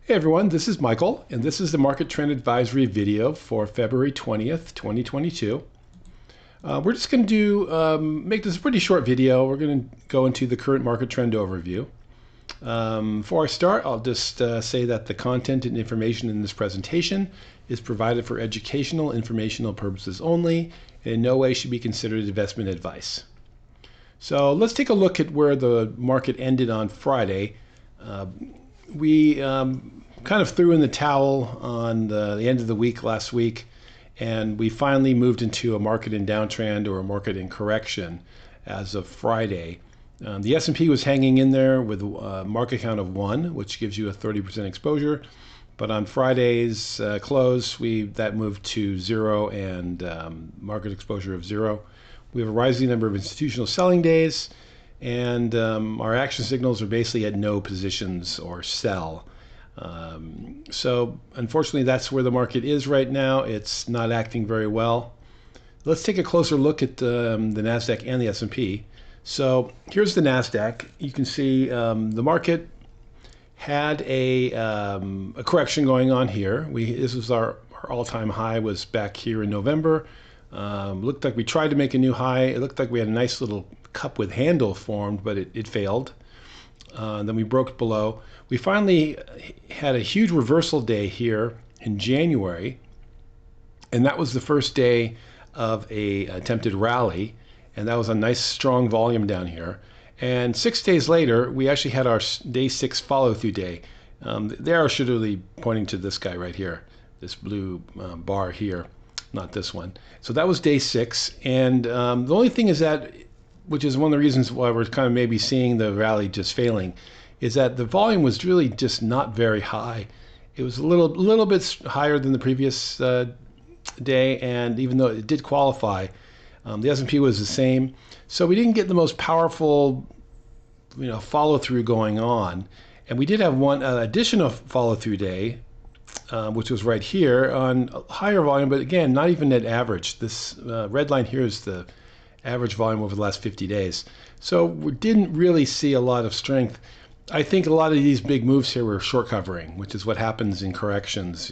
Hey everyone, this is Michael, and this is the Market Trend Advisory video for February 20th, 2022. We're just going to make this a pretty short video. We're going to go into the current market trend overview. Before I start, I'll just say that the content and information in this presentation is provided for educational, informational purposes only, and in no way should be considered investment advice. So let's take a look at where the market ended on Friday. We kind of threw in the towel on the end of the week last week, and we finally moved into a market in downtrend or a market in correction as of Friday. The S&P was hanging in there with a market count of 1, which gives you a 30% exposure. But on Friday's close, that moved to 0 and market exposure of 0. We have a rising number of institutional selling days, and our action signals are basically at no positions or sell. So unfortunately, that's where the market is right now. It's not acting very well. Let's take a closer look at the NASDAQ and the S&P. So here's the NASDAQ. You can see the market had a correction going on here. This was our all-time high was back here in November. Looked like we tried to make a new high. It looked like we had a nice little cup with handle formed, but it failed. Then we broke below. We finally had a huge reversal day here in January, and that was the first day of a attempted rally, and that was a nice strong volume down here. And 6 days later, we actually had our day 6 follow-through day. The arrow should really be pointing to this guy right here, this blue bar here, not this one. So that was day 6, and the only thing is that, which is one of the reasons why we're kind of maybe seeing the rally just failing, is that the volume was really just not very high. It was a little bit higher than the previous day, and even though it did qualify, the S&P was the same. So we didn't get the most powerful, follow-through going on. And we did have one additional follow-through day, which was right here on higher volume, but again, not even at average. This red line here is the average volume over the last 50 days. So we didn't really see a lot of strength. I think a lot of these big moves here were short covering, which is what happens in corrections.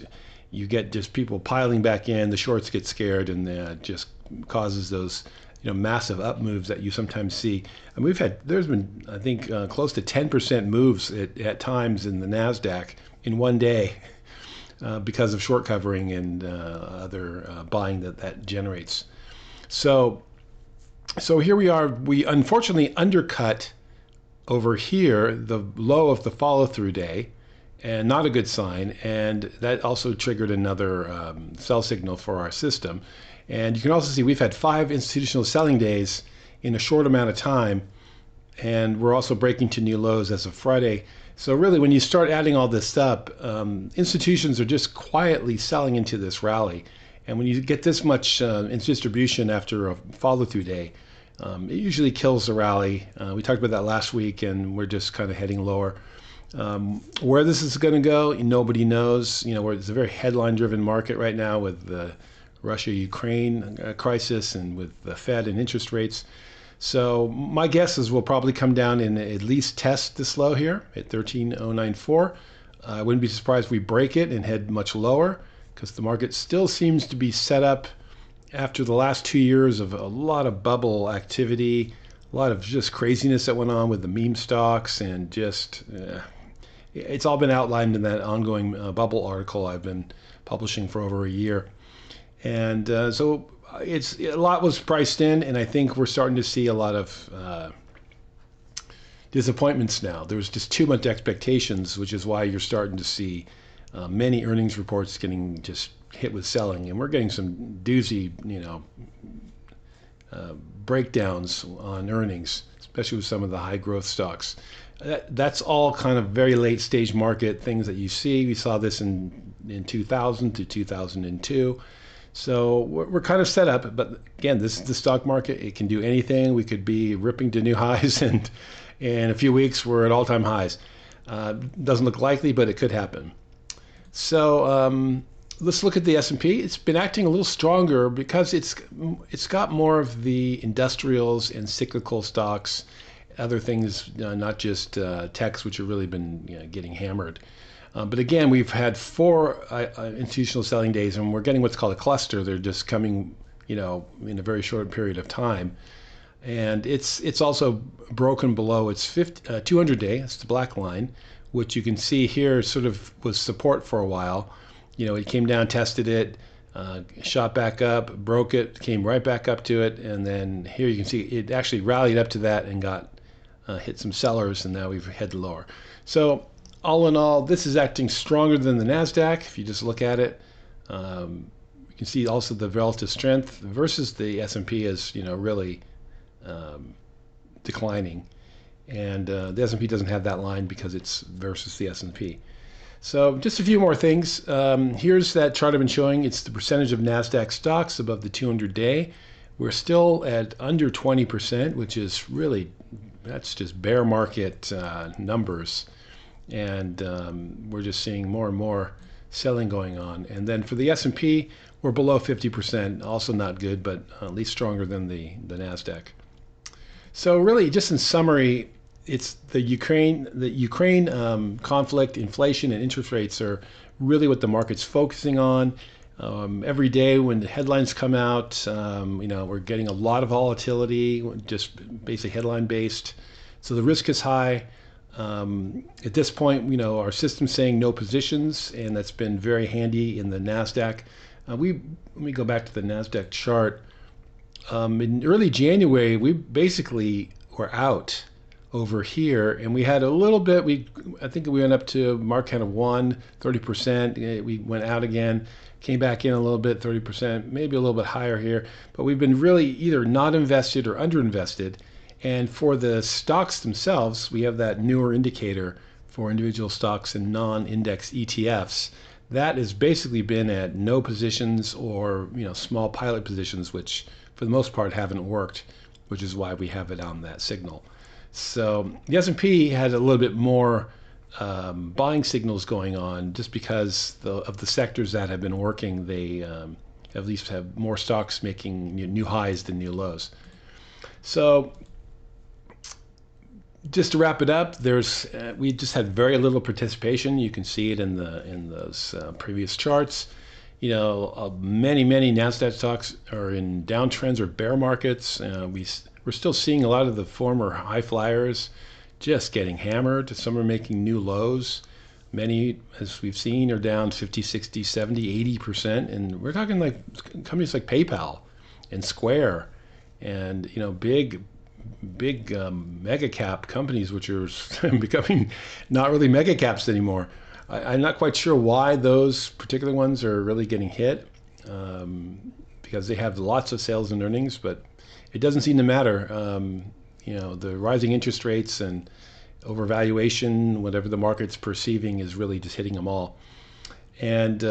You get just people piling back in, the shorts get scared, and it just causes those massive up moves that you sometimes see. And there's been, I think, close to 10% moves at times in the NASDAQ in one day because of short covering and other buying that generates. So here we are. We unfortunately undercut over here the low of the follow-through day, and not a good sign. And that also triggered another sell signal for our system. And you can also see we've had 5 institutional selling days in a short amount of time, and we're also breaking to new lows as of Friday. So really, when you start adding all this up, institutions are just quietly selling into this rally. And when you get this much in distribution after a follow-through day, it usually kills the rally. We talked about that last week, and we're just kind of heading lower. Where this is going to go, nobody knows. It's a very headline-driven market right now with the Russia-Ukraine crisis and with the Fed and interest rates. So my guess is we'll probably come down and at least test this low here at 13,094. I wouldn't be surprised if we break it and head much lower, because the market still seems to be set up after the last 2 years of a lot of bubble activity, a lot of just craziness that went on with the meme stocks, and just it's all been outlined in that ongoing bubble article I've been publishing for over a year. And so a lot was priced in, and I think we're starting to see a lot of disappointments now. There was just too much expectations, which is why you're starting to see many earnings reports getting just hit with selling, and we're getting some doozy, breakdowns on earnings, especially with some of the high growth stocks. That's all kind of very late stage market things that you see. We saw this in 2000 to 2002. So we're kind of set up, but again, this is the stock market. It can do anything. We could be ripping to new highs, and in a few weeks we're at all-time highs. Doesn't look likely, but it could happen. So let's look at the S&P. It's been acting a little stronger because it's got more of the industrials and cyclical stocks other things, not just techs, which have really been getting hammered. But again, we've had 4 institutional selling days, and we're getting what's called a cluster. They're just coming, in a very short period of time. And it's also broken below its 200-day, it's the black line, which you can see here sort of was support for a while. It came down, tested it, shot back up, broke it, came right back up to it, and then here you can see it actually rallied up to that and got hit some sellers, and now we've headed lower. So all in all, this is acting stronger than the NASDAQ. If you just look at it, you can see also the relative strength versus the S&P is really declining, and the S&P doesn't have that line because it's versus the S&P. So just a few more things. Here's that chart I've been showing. It's the percentage of NASDAQ stocks above the 200-day. We're still at under 20%, which is really, that's just bear market numbers. And we're just seeing more and more selling going on. And then for the S&P, we're below 50%, also not good, but at least stronger than the NASDAQ. So really, just in summary, it's the Ukraine conflict, inflation, and interest rates are really what the market's focusing on. Every day when the headlines come out, we're getting a lot of volatility, just basically headline based. So the risk is high. At this point, our system's saying no positions, and that's been very handy in the NASDAQ. Let me go back to the NASDAQ chart. In early January, we basically were out over here, and we had a little bit, I think we went up to mark count of 30%. We went out again, came back in a little bit, 30%, maybe a little bit higher here, but we've been really either not invested or underinvested. And for the stocks themselves, we have that newer indicator for individual stocks and non-index ETFs. That has basically been at no positions or small pilot positions, which for the most part haven't worked, which is why we have it on that signal. So the S&P had a little bit more buying signals going on just because of the sectors that have been working. They at least have more stocks making new highs than new lows. So just to wrap it up, we just had very little participation. You can see it in those previous charts. Many NASDAQ stocks are in downtrends or bear markets. We're still seeing a lot of the former high flyers just getting hammered. Some are making new lows. Many, as we've seen, are down 50, 60, 70, 80%. And we're talking like companies like PayPal and Square and, big mega cap companies, which are becoming not really mega caps anymore. I'm not quite sure why those particular ones are really getting hit, because they have lots of sales and earnings, but it doesn't seem to matter. The rising interest rates and overvaluation, whatever the market's perceiving, is really just hitting them all. And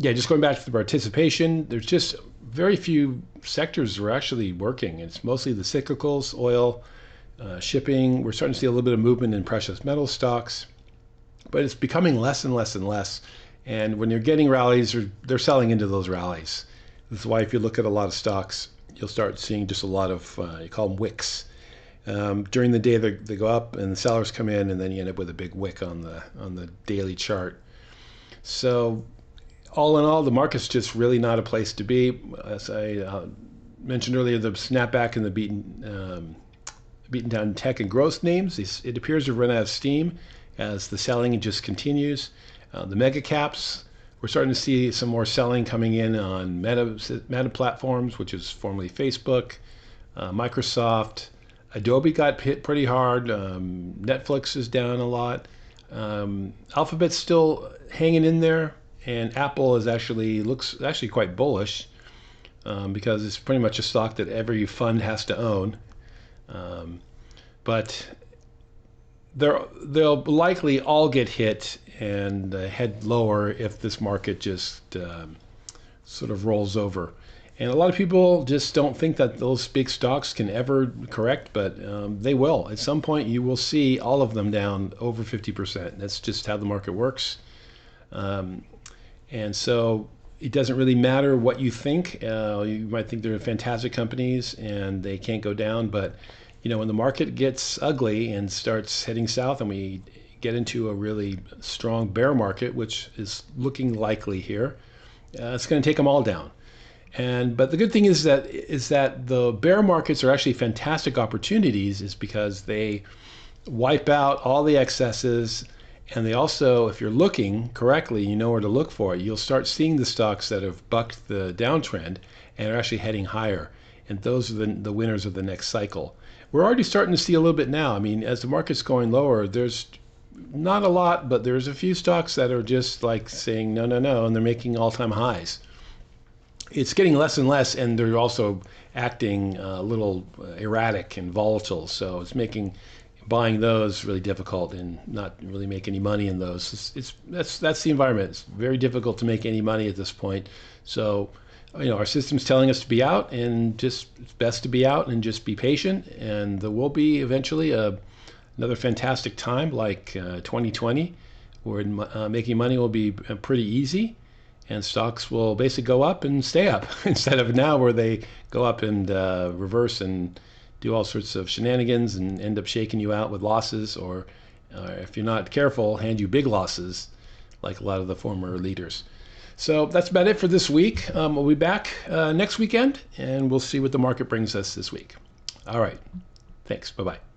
just going back to the participation, there's just very few sectors that are actually working. It's mostly the cyclicals, oil, shipping. We're starting to see a little bit of movement in precious metal stocks, but it's becoming less and less and less. And when you're getting rallies, they're selling into those rallies. This is why if you look at a lot of stocks, you'll start seeing just a lot of, you call them wicks. During the day, they go up and the sellers come in, and then you end up with a big wick on the daily chart. So all in all, the market's just really not a place to be. As I mentioned earlier, the snapback in the beaten down tech and growth names, it appears to run out of steam as the selling just continues. The mega caps, we're starting to see some more selling coming in on Meta platforms, which is formerly Facebook, Microsoft. Adobe got hit pretty hard. Netflix is down a lot. Alphabet's still hanging in there, and Apple looks quite bullish, because it's pretty much a stock that every fund has to own. But they'll likely all get hit and head lower if this market just sort of rolls over. And a lot of people just don't think that those big stocks can ever correct, but they will. At some point, you will see all of them down over 50%. That's just how the market works. And so it doesn't really matter what you think. You might think they're fantastic companies and they can't go down, but when the market gets ugly and starts heading south and we get into a really strong bear market, which is looking likely here, it's going to take them all down. But the good thing is that the bear markets are actually fantastic opportunities, is because they wipe out all the excesses, and they also, if you're looking correctly, you know where to look for it. You'll start seeing the stocks that have bucked the downtrend and are actually heading higher, and those are the winners of the next cycle. We're already starting to see a little bit now. I mean, as the market's going lower, there's not a lot, but there's a few stocks that are just like saying no, no, no, and they're making all-time highs. It's getting less and less, and they're also acting a little erratic and volatile. So it's making buying those really difficult and not really make any money in those. That's the environment. It's very difficult to make any money at this point. So, our system's telling us to be out, and it's best to be out and just be patient. And there will be eventually another fantastic time like 2020, where making money will be pretty easy. And stocks will basically go up and stay up instead of now where they go up and reverse and do all sorts of shenanigans and end up shaking you out with losses, or if you're not careful, hand you big losses like a lot of the former leaders. So that's about it for this week. We'll be back next weekend, and we'll see what the market brings us this week. All right. Thanks. Bye-bye.